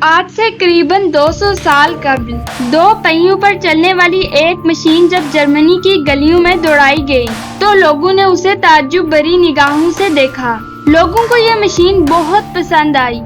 آج سے قریباً 200 سال قبل 2 پہیوں پر چلنے والی ایک مشین جب جرمنی کی گلیوں میں دوڑائی گئی تو لوگوں نے اسے تعجب بھری نگاہوں سے دیکھا۔ لوگوں کو یہ مشین بہت پسند آئی۔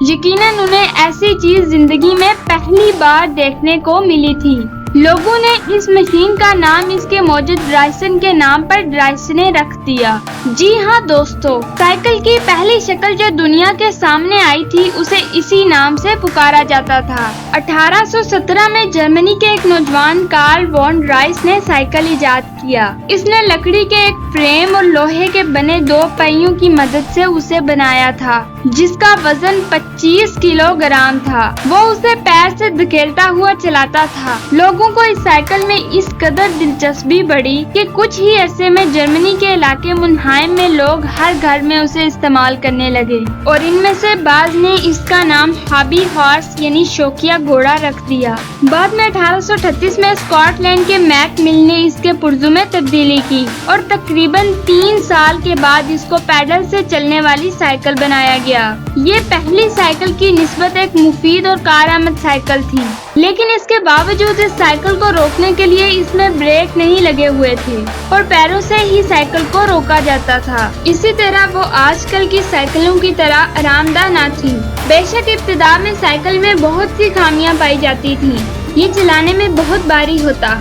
یقیناً انہیں ایسی چیز زندگی میں پہلی بار دیکھنے کو ملی تھی۔ لوگوں نے اس مشین کا نام اس کے موجد ڈرائسن کے نام پر ڈرائسنے رکھ دیا۔ جی ہاں دوستو، سائیکل کی پہلی شکل جو دنیا کے سامنے آئی تھی اسے اسی نام سے پکارا جاتا تھا۔ 1817 میں جرمنی کے ایک نوجوان کارل وان ڈرائس نے سائیکل ایجاد کیا۔ اس نے لکڑی کے ایک فریم اور لوہے کے بنے 2 پہیوں کی مدد سے اسے بنایا تھا جس کا وزن 25 کلو گرام تھا۔ وہ اسے پیر سے دھکیلتا ہوا چلاتا تھا۔ لوگوں کو اس سائیکل میں اس قدر دلچسپی بڑھی کہ کچھ ہی عرصے میں جرمنی کے علاقے منہائم میں لوگ ہر گھر میں اسے استعمال کرنے لگے اور ان میں سے بعض نے اس کا نام ہابی ہارس یعنی شوقیہ گھوڑا رکھ دیا۔ بعد میں 1838 میں اسکاٹ لینڈ کے میک مل نے اس کے پرزوں میں تبدیلی کی اور تقریباً 3 سال کے بعد اس کو پیڈل سے چلنے والی سائیکل بنایا گیا۔ یہ پہلی سائیکل کی نسبت ایک مفید اور کارآمد سائیکل تھی، لیکن اس کے باوجود اس سائیکل کو روکنے کے لیے اس میں بریک نہیں لگے ہوئے تھے اور پیروں سے ہی سائیکل کو روکا جاتا تھا۔ اسی طرح وہ آج کل کی سائیکلوں کی طرح آرام دہ نہ تھی۔ بے شک ابتدا میں سائیکل میں بہت سی خامیاں پائی جاتی تھیں۔ یہ چلانے میں بہت بھاری ہوتا۔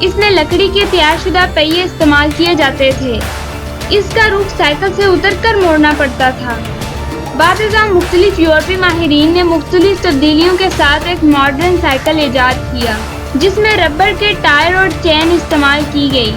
اس میں لکڑی کے تیار شدہ پہیے استعمال کیے جاتے تھے۔ اس کا رخ سائیکل سے اتر کر موڑنا پڑتا تھا۔ بعد ازاں مختلف یورپی ماہرین نے مختلف تبدیلیوں کے ساتھ ایک ماڈرن سائیکل ایجاد کیا جس میں ربڑ کے ٹائر اور چین استعمال کی گئی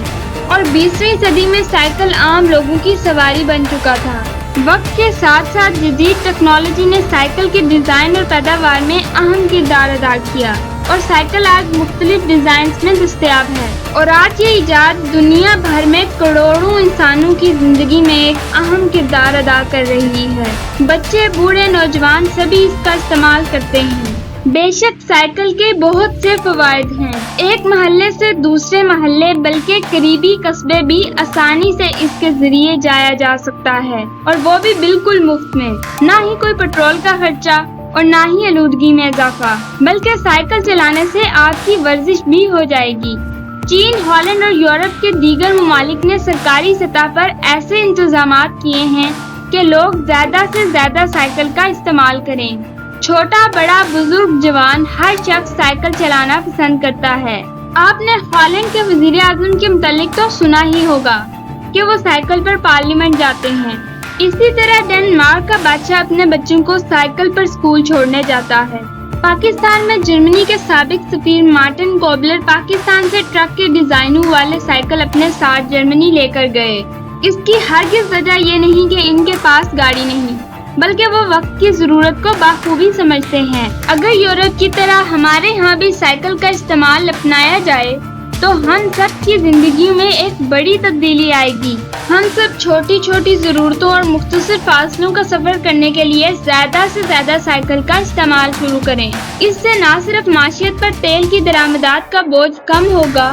اور 20ویں صدی میں سائیکل عام لوگوں کی سواری بن چکا تھا۔ وقت کے ساتھ ساتھ جدید ٹیکنالوجی نے سائیکل کی ڈیزائن اور پیداوار میں اہم کردار ادا کیا اور سائیکل آج مختلف ڈیزائنز میں دستیاب ہے اور آج یہ ایجاد دنیا بھر میں کروڑوں انسانوں کی زندگی میں ایک اہم کردار ادا کر رہی ہے۔ بچے، بوڑھے، نوجوان سبھی اس کا استعمال کرتے ہیں۔ بے شک سائیکل کے بہت سے فوائد ہیں۔ ایک محلے سے دوسرے محلے بلکہ قریبی قصبے بھی آسانی سے اس کے ذریعے جایا جا سکتا ہے اور وہ بھی بالکل مفت میں۔ نہ ہی کوئی پیٹرول کا خرچہ اور نہ ہی آلودگی میں اضافہ، بلکہ سائیکل چلانے سے آنکھ کی ورزش بھی ہو جائے گی۔ چین، ہالینڈ اور یورپ کے دیگر ممالک نے سرکاری سطح پر ایسے انتظامات کیے ہیں کہ لوگ زیادہ سے زیادہ سائیکل کا استعمال کریں۔ چھوٹا، بڑا، بزرگ، جوان، ہر شخص سائیکل چلانا پسند کرتا ہے۔ آپ نے ہالینڈ کے وزیر اعظم کے متعلق تو سنا ہی ہوگا کہ وہ سائیکل پر پارلیمنٹ جاتے ہیں۔ اسی طرح ڈنمارک کا بادشاہ اپنے بچوں کو سائیکل پر اسکول چھوڑنے جاتا ہے۔ پاکستان میں جرمنی کے سابق سفیر مارٹن کوبلر پاکستان سے ٹرک کے ڈیزائنوں والے سائیکل اپنے ساتھ جرمنی لے کر گئے۔ اس کی ہرگز وجہ یہ نہیں کہ ان کے پاس گاڑی نہیں، بلکہ وہ وقت کی ضرورت کو بخوبی سمجھتے ہیں۔ اگر یورپ کی طرح ہمارے ہاں بھی سائیکل کا استعمال اپنایا جائے تو ہم سب کی زندگیوں میں ایک بڑی تبدیلی آئے گی۔ ہم سب چھوٹی چھوٹی ضرورتوں اور مختصر فاصلوں کا سفر کرنے کے لیے زیادہ سے زیادہ سائیکل کا استعمال شروع کریں۔ اس سے نہ صرف معیشت پر تیل کی درآمدات کا بوجھ کم ہوگا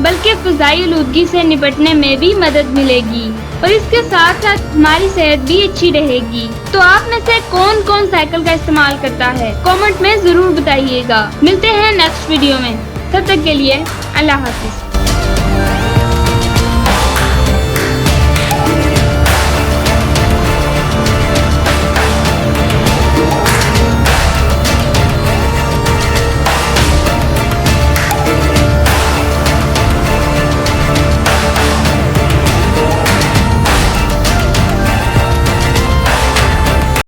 بلکہ فضائی آلودگی سے نپٹنے میں بھی مدد ملے گی اور اس کے ساتھ ساتھ ہماری صحت بھی اچھی رہے گی۔ تو آپ میں سے کون کون سائیکل کا استعمال کرتا ہے؟ کامنٹ میں ضرور بتائیے گا۔ ملتے ہیں نیکسٹ ویڈیو میں، تب تک کے لیے اللہ حافظ۔